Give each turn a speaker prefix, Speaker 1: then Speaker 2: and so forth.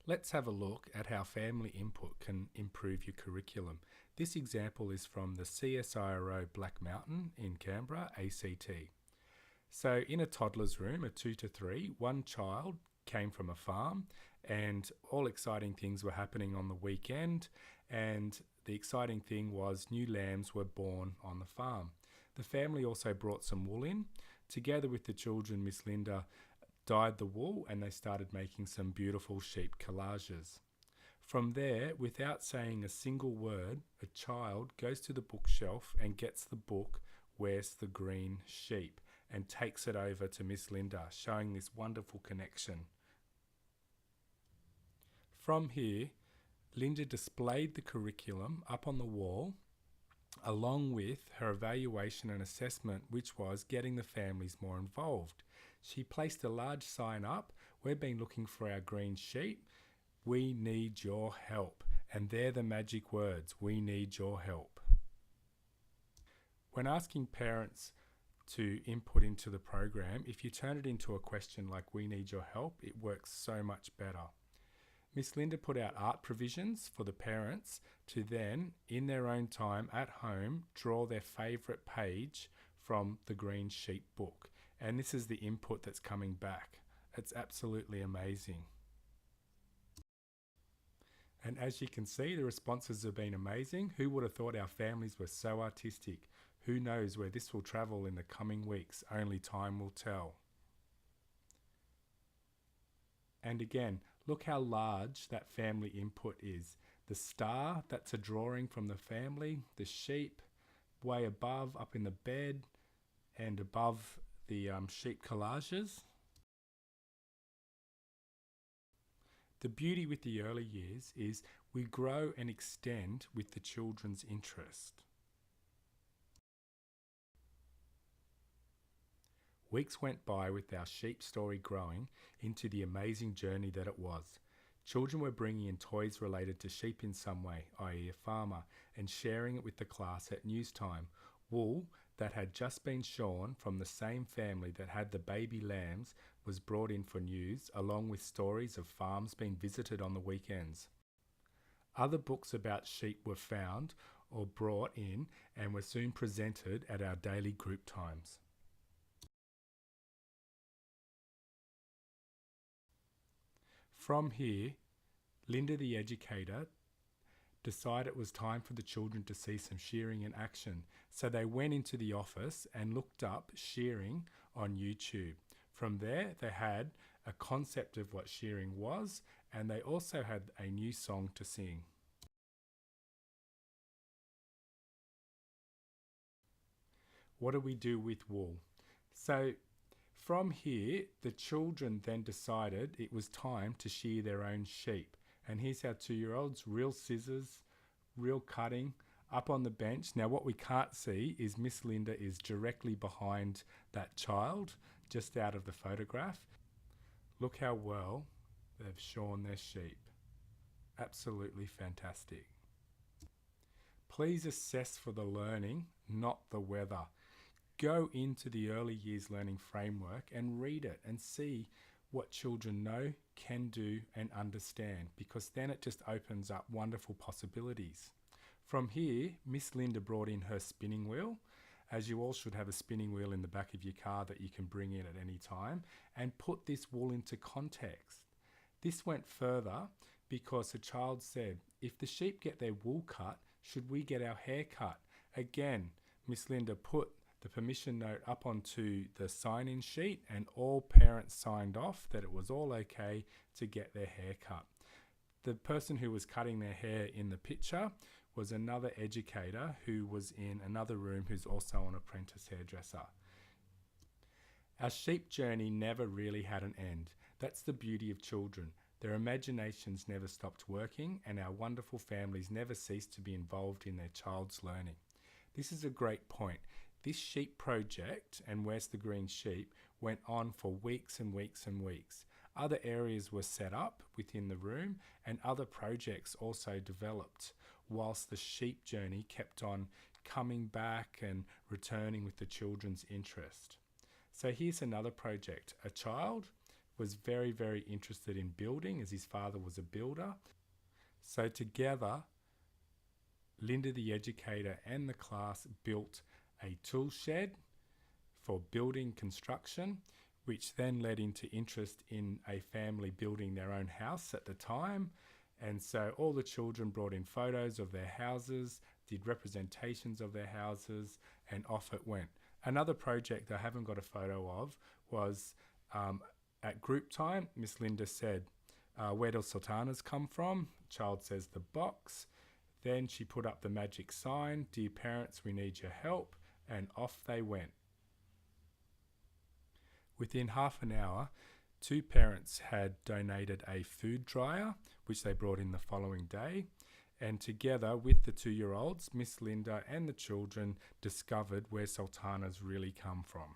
Speaker 1: Let's have a look at how family input can improve your curriculum. This example is from the CSIRO Black Mountain in Canberra, ACT. So in a toddler's room, a 2 to 3, one child came from a farm and all exciting things were happening on the weekend, and the exciting thing was new lambs were born on the farm. The family also brought some wool in. Together with the children, Miss Linda dyed the wool and they started making some beautiful sheep collages. From there, without saying a single word, a child goes to the bookshelf and gets the book Where's the Green Sheep and takes it over to Miss Linda, showing this wonderful connection. From here, Linda displayed the curriculum up on the wall along with her evaluation and assessment, which was getting the families more involved. She placed a large sign up, "We've been looking for our green sheep. We need your help." And they're the magic words, "We need your help." When asking parents to input into the program, if you turn it into a question like "We need your help," it works so much better. Miss Linda put out art provisions for the parents to then, in their own time at home, draw their favourite page from the Green Sheep book. And this is the input that's coming back. It's absolutely amazing. And as you can see, the responses have been amazing. Who would have thought our families were so artistic? Who knows where this will travel in the coming weeks? Only time will tell. And again, look how large that family input is. The star, that's a drawing from the family. The sheep, way above, up in the bed, and above the sheep collages. The beauty with the early years is we grow and extend with the children's interest. Weeks went by with our sheep story growing into the amazing journey that it was. Children were bringing in toys related to sheep in some way, i.e. a farmer, and sharing it with the class at news time. Wool that had just been shorn from the same family that had the baby lambs was brought in for news, along with stories of farms being visited on the weekends. Other books about sheep were found or brought in and were soon presented at our daily group times. From here, Linda the educator decided it was time for the children to see some shearing in action. So they went into the office and looked up shearing on YouTube. From there, they had a concept of what shearing was, and they also had a new song to sing. What do we do with wool? So from here, the children then decided it was time to shear their own sheep. And here's our 2-year-olds, real scissors, real cutting, up on the bench. Now what we can't see is Miss Linda is directly behind that child, just out of the photograph. Look how well they've shorn their sheep. Absolutely fantastic. Please assess for the learning, not the weather. Go into the early years learning framework and read it and see what children know, can do and understand, because then it just opens up wonderful possibilities. From here, Miss Linda brought in her spinning wheel, as you all should have a spinning wheel in the back of your car that you can bring in at any time, and put this wool into context. This went further because a child said, if the sheep get their wool cut, should we get our hair cut? Again, Miss Linda put the permission note up onto the sign-in sheet and all parents signed off that it was all okay to get their hair cut. The person who was cutting their hair in the picture was another educator who was in another room who's also an apprentice hairdresser. Our sheep journey never really had an end. That's the beauty of children. Their imaginations never stopped working and our wonderful families never ceased to be involved in their child's learning. This is a great point. This sheep project, and Where's the Green Sheep, went on for weeks and weeks and weeks. Other areas were set up within the room and other projects also developed whilst the sheep journey kept on coming back and returning with the children's interest. So here's another project. A child was very, very interested in building, as his father was a builder. So together, Linda the educator and the class built a tool shed for building construction, which then led into interest in a family building their own house at the time. And so all the children brought in photos of their houses, did representations of their houses, and off it went. Another project I haven't got a photo of was at group time, Miss Linda said, where do sultanas come from? Child says the box. Then she put up the magic sign, dear parents, we need your help, and off they went. Within half an hour, 2 parents had donated a food dryer, which they brought in the following day. And together with the 2-year-olds, Miss Linda and the children discovered where sultanas really come from.